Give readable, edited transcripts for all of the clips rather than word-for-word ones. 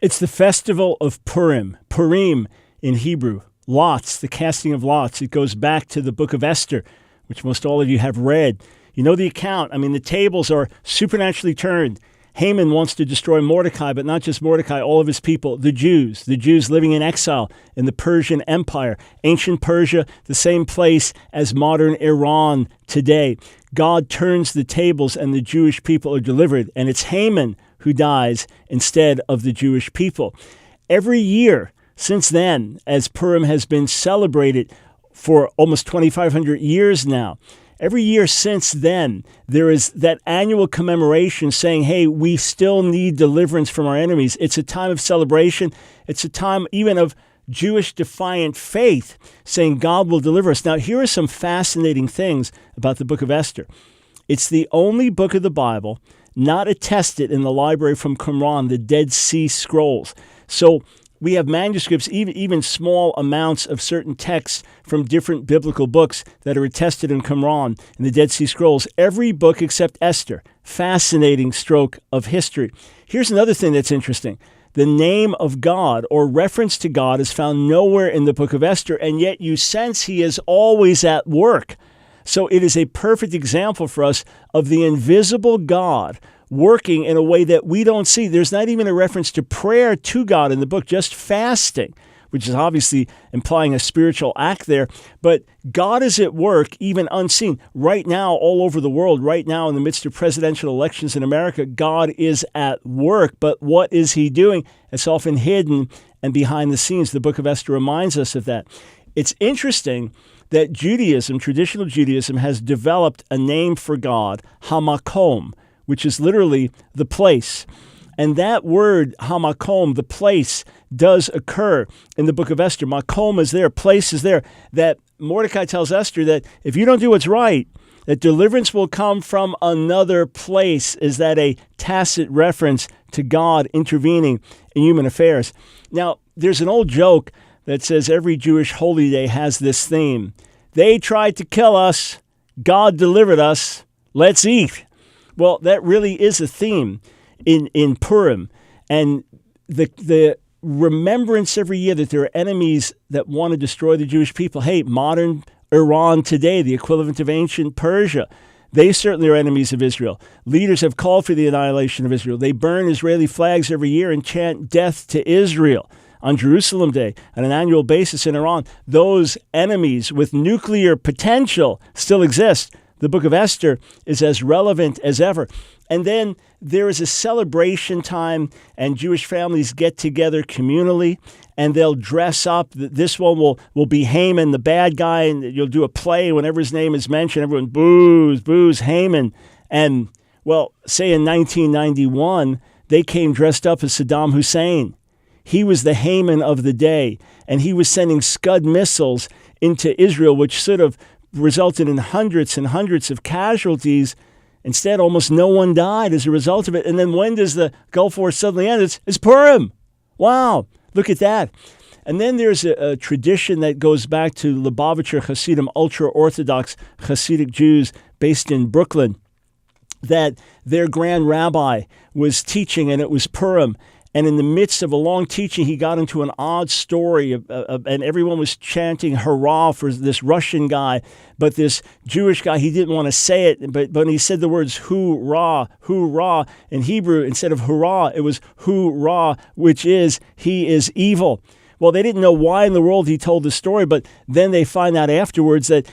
It's the festival of Purim. Purim in Hebrew. Lots, the casting of lots. It goes back to the book of Esther, which most all of you have read. You know the account. I mean, the tables are supernaturally turned. Haman wants to destroy Mordecai, but not just Mordecai, all of his people, the Jews living in exile in the Persian Empire. Ancient Persia, the same place as modern Iran today. God turns the tables and the Jewish people are delivered, and it's Haman who dies instead of the Jewish people. Every year since then, as Purim has been celebrated for almost 2,500 years now, every year since then, there is that annual commemoration saying, hey, we still need deliverance from our enemies. It's a time of celebration. It's a time even of Jewish defiant faith, saying God will deliver us. Now, here are some fascinating things about the book of Esther. It's the only book of the Bible not attested in the library from Qumran, the Dead Sea Scrolls. So we have manuscripts, even small amounts of certain texts from different biblical books that are attested in Qumran, in the Dead Sea Scrolls. Every book except Esther. Fascinating stroke of history. Here's another thing that's interesting. The name of God or reference to God is found nowhere in the book of Esther, and yet you sense he is always at work. So it is a perfect example for us of the invisible God working in a way that we don't see. There's not even a reference to prayer to God in the book, just fasting, which is obviously implying a spiritual act there. But God is at work, even unseen. Right now, all over the world, right now in the midst of presidential elections in America, God is at work. But what is he doing? It's often hidden and behind the scenes. The book of Esther reminds us of that. It's interesting that Judaism, traditional Judaism, has developed a name for God, Hamakom, which is literally the place. And that word, Hamakom, the place, does occur in the book of Esther. Makom is there, place is there. That Mordecai tells Esther that if you don't do what's right, that deliverance will come from another place. Is that a tacit reference to God intervening in human affairs? Now, there's an old joke that says every Jewish holy day has this theme. They tried to kill us. God delivered us. Let's eat. Well, that really is a theme in Purim. And the remembrance every year that there are enemies that want to destroy the Jewish people. Hey, modern Iran today, the equivalent of ancient Persia, they certainly are enemies of Israel. Leaders have called for the annihilation of Israel. They burn Israeli flags every year and chant death to Israel on Jerusalem Day on an annual basis in Iran. Those enemies with nuclear potential still exist. The book of Esther is as relevant as ever. And then there is a celebration time, and Jewish families get together communally, and they'll dress up. This one will be Haman, the bad guy, and you'll do a play. Whenever his name is mentioned, everyone boos, Haman. And, well, say in 1991, they came dressed up as Saddam Hussein. He was the Haman of the day, and he was sending Scud missiles into Israel, which sort of resulted in hundreds and hundreds of casualties. Instead, almost no one died as a result of it. And then when does the Gulf War suddenly end? It's Purim. Wow, look at that. And then there's a tradition that goes back to Lubavitcher Hasidim, ultra-Orthodox Hasidic Jews based in Brooklyn, that their grand rabbi was teaching, and it was Purim. And in the midst of a long teaching, he got into an odd story, and everyone was chanting hurrah for this Russian guy. But this Jewish guy, he didn't want to say it, but when he said the words hoorah, hoorah, in Hebrew, instead of hurrah, it was hoorah, which is, he is evil. Well, they didn't know why in the world he told the story, but then they find out afterwards that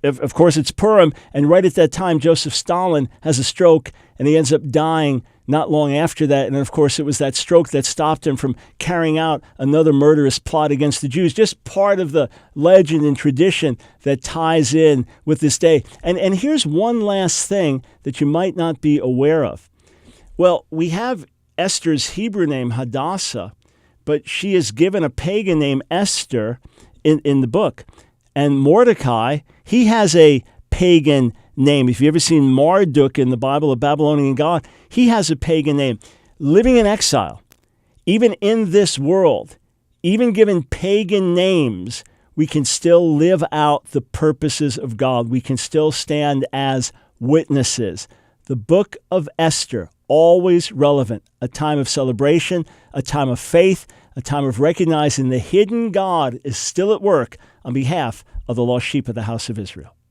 of course, it's Purim. And right at that time, Joseph Stalin has a stroke, and he ends up dying not long after that. And of course, it was that stroke that stopped him from carrying out another murderous plot against the Jews. Just part of the legend and tradition that ties in with this day. And here's one last thing that you might not be aware of. Well, we have Esther's Hebrew name, Hadassah, but she is given a pagan name, Esther, in the book. And Mordecai, he has a pagan name. If you've ever seen Marduk in the Bible, a Babylonian god, he has a pagan name. Living in exile, even in this world, even given pagan names, we can still live out the purposes of God. We can still stand as witnesses. The book of Esther always relevant, a time of celebration, a time of faith, a time of recognizing the hidden God is still at work on behalf of the lost sheep of the house of Israel.